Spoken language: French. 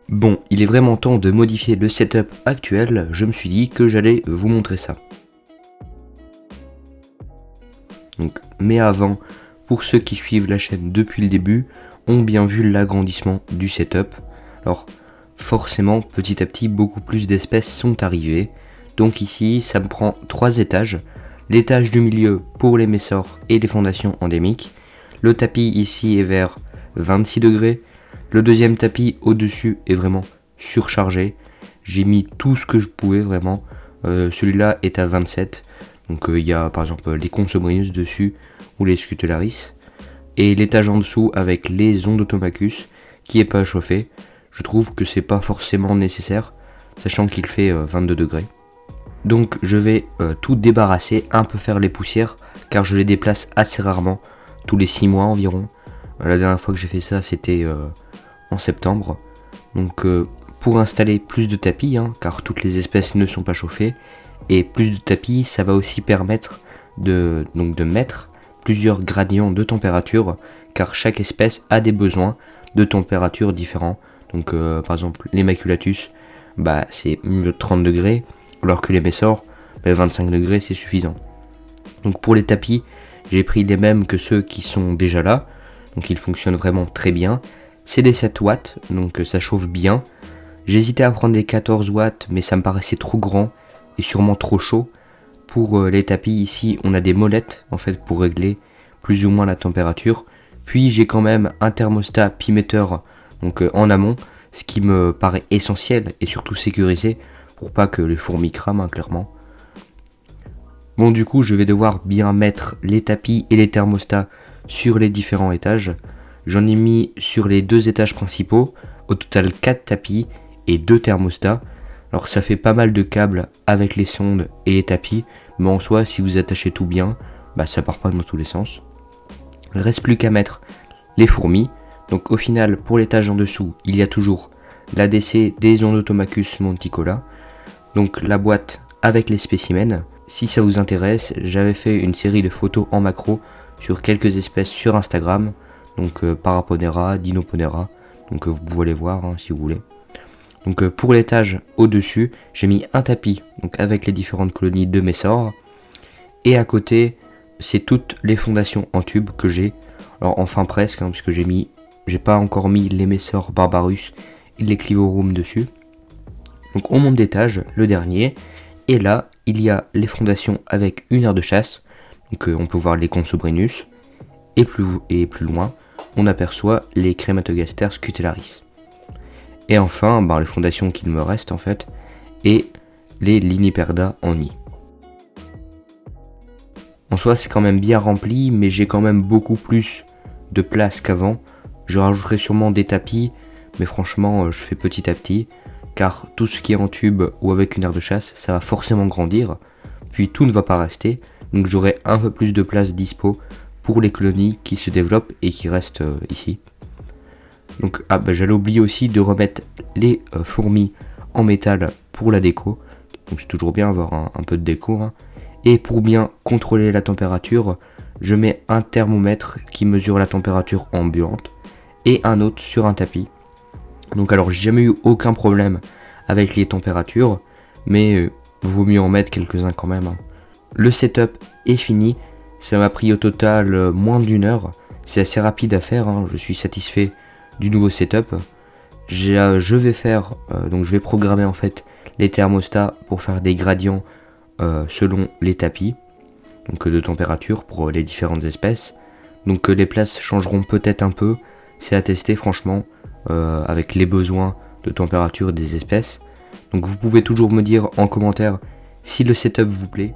Bon, il est vraiment temps de modifier le setup actuel, je me suis dit que j'allais vous montrer ça. Donc, mais avant, pour ceux qui suivent la chaîne depuis le début, ont bien vu l'agrandissement du setup. Alors, forcément, petit à petit, beaucoup plus d'espèces sont arrivées. Donc ici, ça me prend 3 étages. L'étage du milieu pour les messors et les fondations endémiques. Le tapis ici est vers 26 degrés. Le deuxième tapis au-dessus est vraiment surchargé. J'ai mis tout ce que je pouvais vraiment. Celui-là est à 27. Donc il y a par exemple les Consobrinus dessus ou les Scutularis. Et l'étage en dessous avec les Ondoctomachus qui est pas chauffé. Je trouve que c'est pas forcément nécessaire, sachant qu'il fait 22 degrés. Donc je vais tout débarrasser, un peu faire les poussières, car je les déplace assez rarement, tous les 6 mois environ. La dernière fois que j'ai fait ça, c'était en septembre. Donc pour installer plus de tapis, car toutes les espèces ne sont pas chauffées, et plus de tapis, ça va aussi permettre de mettre plusieurs gradients de température, car chaque espèce a des besoins de température différents. Donc par exemple les Maculatus, c'est mieux de 30 degrés, alors que les Messors, 25 degrés c'est suffisant. Donc pour les tapis, j'ai pris les mêmes que ceux qui sont déjà là, donc ils fonctionnent vraiment très bien. C'est des 7 watts, donc ça chauffe bien. J'hésitais à prendre des 14 watts, mais ça me paraissait trop grand et sûrement trop chaud. Pour les tapis ici, on a des molettes en fait pour régler plus ou moins la température. Puis j'ai quand même un thermostat piméteur donc en amont, ce qui me paraît essentiel et surtout sécurisé pour pas que les fourmis crament clairement. Bon, du coup je vais devoir bien mettre les tapis et les thermostats sur les différents étages. J'en ai mis sur les 2 étages principaux, au total 4 tapis et 2 thermostats. Alors ça fait pas mal de câbles avec les sondes et les tapis, mais en soi si vous attachez tout bien, ça part pas dans tous les sens. Il reste plus qu'à mettre les fourmis. Donc au final, pour l'étage en dessous, il y a toujours l'ADC des Ondoctomachus monticola, donc la boîte avec les spécimens. Si ça vous intéresse, j'avais fait une série de photos en macro sur quelques espèces sur Instagram, donc Paraponera, Dinoponera, donc vous pouvez les voir si vous voulez. Donc pour l'étage au-dessus, j'ai mis un tapis donc avec les différentes colonies de Messors, et à côté, c'est toutes les fondations en tube que j'ai. Alors enfin presque, puisque j'ai pas encore mis les Messors Barbarus et les Clivorum dessus. Donc on monte d'étage, le dernier, et là il y a les fondations avec une aire de chasse. Donc on peut voir les Consobrinus, et plus loin, on aperçoit les Crématogaster Scutularis. Et enfin, les fondations qu'il me reste en fait, et les Liniperda en nid. En soi c'est quand même bien rempli, mais j'ai quand même beaucoup plus de place qu'avant. Je rajouterai sûrement des tapis, mais franchement je fais petit à petit, car tout ce qui est en tube ou avec une aire de chasse, ça va forcément grandir, puis tout ne va pas rester, donc j'aurai un peu plus de place dispo pour les colonies qui se développent et qui restent ici. Donc j'allais oublier aussi de remettre les fourmis en métal pour la déco, donc c'est toujours bien avoir un peu de déco. Et pour bien contrôler la température, je mets un thermomètre qui mesure la température ambiante et un autre sur un tapis. Donc alors j'ai jamais eu aucun problème avec les températures, mais vaut mieux en mettre quelques-uns quand même. Le setup est fini, ça m'a pris au total moins d'1 heure, c'est assez rapide à faire, je suis satisfait du nouveau setup. Je vais programmer en fait les thermostats pour faire des gradients selon les tapis, donc de température pour les différentes espèces. Donc les places changeront peut-être un peu, c'est à tester franchement avec les besoins de température des espèces. Donc vous pouvez toujours me dire en commentaire si le setup vous plaît.